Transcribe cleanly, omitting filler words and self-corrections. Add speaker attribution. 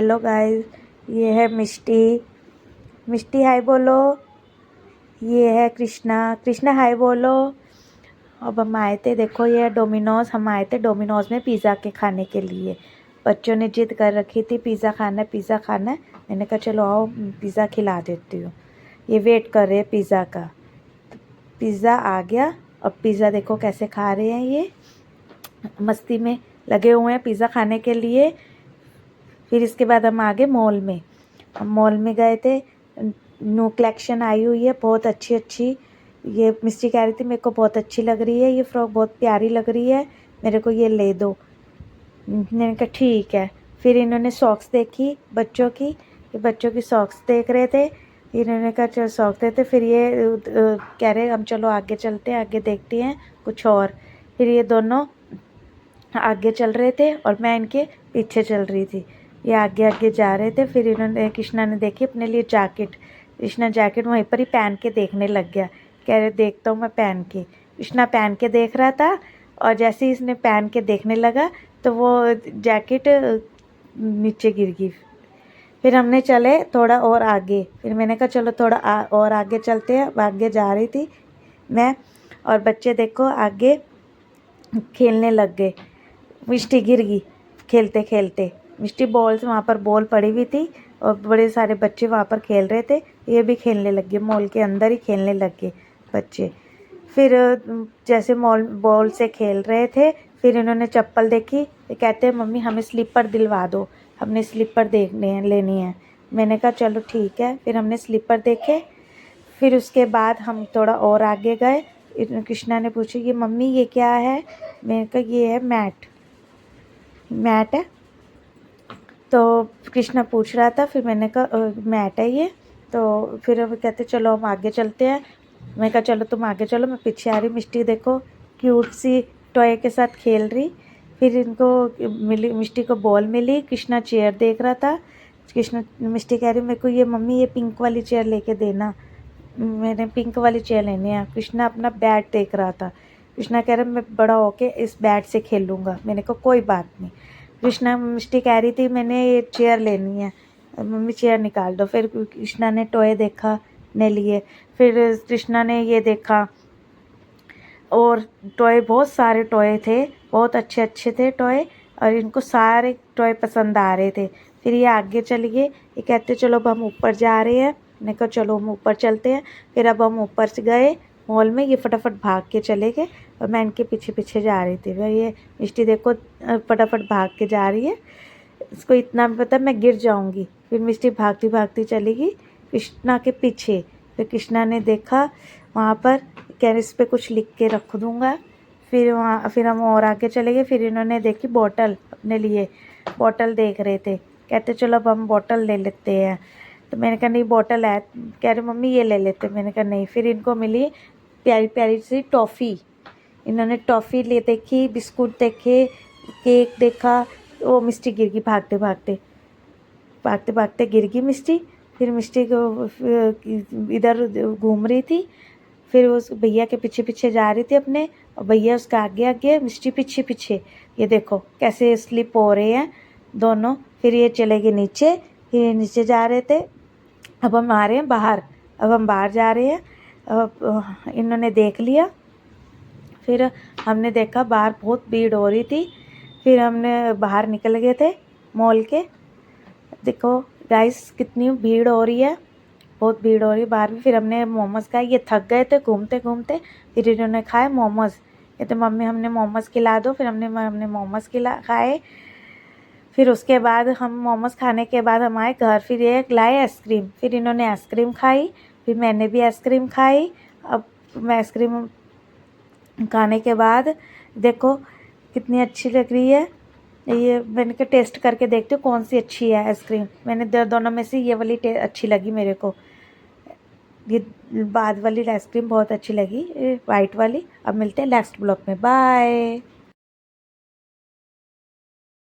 Speaker 1: Hello guys, ये है मिष्टी। मिष्टी हाय बोलो। ये है कृष्णा। कृष्णा हाय बोलो। अब हम आए थे, देखो ये डोमिनोज़, हम आए थे डोमिनोज़ में पिज़्ज़ा के खाने के लिए। बच्चों ने जिद कर रखी थी पिज़्ज़ा खाना है, पिज़्ज़ा खाना है। मैंने कहा चलो आओ पिज़्ज़ा खिला देती हूँ। ये वेट कर रहे हैं पिज़्ज़ा का। पिज़्ज़ा आ गया। अब पिज़्ज़ा देखो कैसे खा रहे हैं, ये मस्ती में लगे हुए हैं पिज़्ज़ा खाने के लिए। फिर इसके बाद हम आ गए मॉल में। हम मॉल में गए थे, न्यू कलेक्शन आई हुई है बहुत अच्छी अच्छी। ये मिस्टी कह रही थी मेरे को बहुत अच्छी लग रही है, ये फ्रॉक बहुत प्यारी लग रही है, मेरे को ये ले दो। मैंने कहा ठीक है। फिर इन्होंने सॉक्स देखी बच्चों की, ये बच्चों की सॉक्स देख रहे थे। इन्होंने कहा चलो सॉक्स देते, फिर ये कह रहे हम चलो आगे चलते हैं, आगे देखते हैं कुछ और। फिर ये दोनों आगे चल रहे थे और मैं इनके पीछे चल रही थी। ये आगे आगे जा रहे थे। फिर इन्होंने कृष्णा ने देखी अपने लिए जैकेट। कृष्णा जैकेट वहीं पर ही पहन के देखने लग गया, कह रहे देखता हूँ मैं पहन के। कृष्णा पहन के देख रहा था और जैसे ही इसने पहन के देखने लगा तो वो जैकेट नीचे गिर गई। फिर हमने चले थोड़ा और आगे। फिर मैंने कहा चलो थोड़ा और आगे चलते हैं। आगे जा रही थी मैं और बच्चे देखो आगे खेलने लग गए। मिष्टी गिर गई खेलते खेलते। मिष्टी बॉल से, वहाँ पर बॉल पड़ी हुई थी और बड़े सारे बच्चे वहाँ पर खेल रहे थे। ये भी खेलने लग गए, मॉल के अंदर ही खेलने लग गए बच्चे। फिर जैसे मॉल बॉल से खेल रहे थे, फिर इन्होंने चप्पल देखी। ये कहते हैं मम्मी हमें स्लीपर दिलवा दो, हमने स्लीपर देखने लेनी है। मैंने कहा चलो ठीक है। फिर हमने स्लीपर देखे। फिर उसके बाद हम थोड़ा और आगे गए। कृष्णा ने पूछा ये मम्मी ये क्या है? मैंने कहा ये है मैट है। तो कृष्णा पूछ रहा था, फिर मैंने कहा मैट है ये। तो फिर वो कहते चलो हम आगे चलते हैं। मैं कहा चलो तुम आगे चलो, मैं पीछे आ रही। मिष्टी देखो क्यूट सी टॉय के साथ खेल रही। फिर इनको मिली, मिष्टी को बॉल मिली। कृष्णा चेयर देख रहा था। कृष्णा मिष्टी कह रही मेरे को ये मम्मी ये पिंक वाली चेयर लेके देना, मैंने पिंक वाली चेयर लेनी है। कृष्णा अपना बैट देख रहा था। कृष्णा कह रहा मैं बड़ा होके इस बैट से खेलूँगा। मैंने कहा कोई बात नहीं। कृष्णा मिष्टी कह रही थी मैंने ये चेयर लेनी है, मम्मी चेयर निकाल दो। फिर कृष्णा ने टॉय देखा ने लिए। फिर कृष्णा ने ये देखा और टॉय, बहुत सारे टॉय थे, बहुत अच्छे अच्छे थे टॉय और इनको सारे टॉय पसंद आ रहे थे। फिर ये आगे चल गए। ये कहते चलो अब हम ऊपर जा रहे हैं। मैंने कहा चलो हम ऊपर चलते हैं। फिर अब हम ऊपर से गए मॉल में। ये फटाफट भाग के चले गए और मैं इनके पीछे पीछे जा रही थी। फिर ये मिष्टी देखो फटाफट भाग के जा रही है, इसको इतना भी पता मैं गिर जाऊंगी। फिर मिष्टी भागती भागती चली गई कृष्णा के पीछे। फिर कृष्णा ने देखा वहाँ पर, कह रहे इस पर कुछ लिख के रख दूँगा। फिर हम और आगे चले गए। फिर इन्होंने देखी बोतल, अपने लिए बोतल देख रहे थे। कहते चलो अब हम बोतल ले लेते हैं। तो मैंने कहा नहीं बोतल है। कह रहे मम्मी ये ले लेते। मैंने कहा नहीं। फिर इनको मिली प्यारी प्यारी सी टॉफ़ी। इन्होंने टॉफ़ी ले देखी, बिस्कुट देखे, केक देखा। वो मिष्टी गिर गई भागते भागते, भागते भागते गिर गई मिष्टी। फिर मिष्टी को इधर घूम रही थी। फिर उस भैया के पीछे पीछे जा रही थी अपने, और भैया उसका आगे आगे, मिष्टी पीछे पीछे। ये देखो कैसे स्लिप हो रहे हैं दोनों। फिर ये चले गए नीचे। ये नीचे जा रहे थे। अब हम आ रहे हैं बाहर। अब हम बाहर जा रहे हैं। अब इन्होंने देख लिया। फिर हमने देखा बाहर बहुत भीड़ हो रही थी। फिर हमने बाहर निकल गए थे मॉल के। देखो गाइस कितनी भीड़ हो रही है, बहुत भीड़ हो रही है बाहर भी। फिर हमने मोमोज़ खाए। ये थक गए थे घूमते घूमते। फिर इन्होंने खाए मोमोज़। कहते मम्मी हमने मोमोज़ खिला दो। फिर हमने मोमोज़ खाए। फिर उसके बाद हम मोमोज़ खाने के बाद हम आए घर। फिर ये लाए आइसक्रीम। फिर इन्होंने आइसक्रीम खाई। फिर मैंने भी आइसक्रीम खाई। अब मैं आइसक्रीम खाने के बाद देखो कितनी अच्छी लग रही है। ये मैंने कहा टेस्ट करके देखती हूँ कौन सी अच्छी है आइसक्रीम। मैंने दोनों में से ये वाली अच्छी लगी मेरे को। ये बाद वाली आइसक्रीम बहुत अच्छी लगी, वाइट वाली। अब मिलते हैं नेक्स्ट ब्लॉग में, बाय।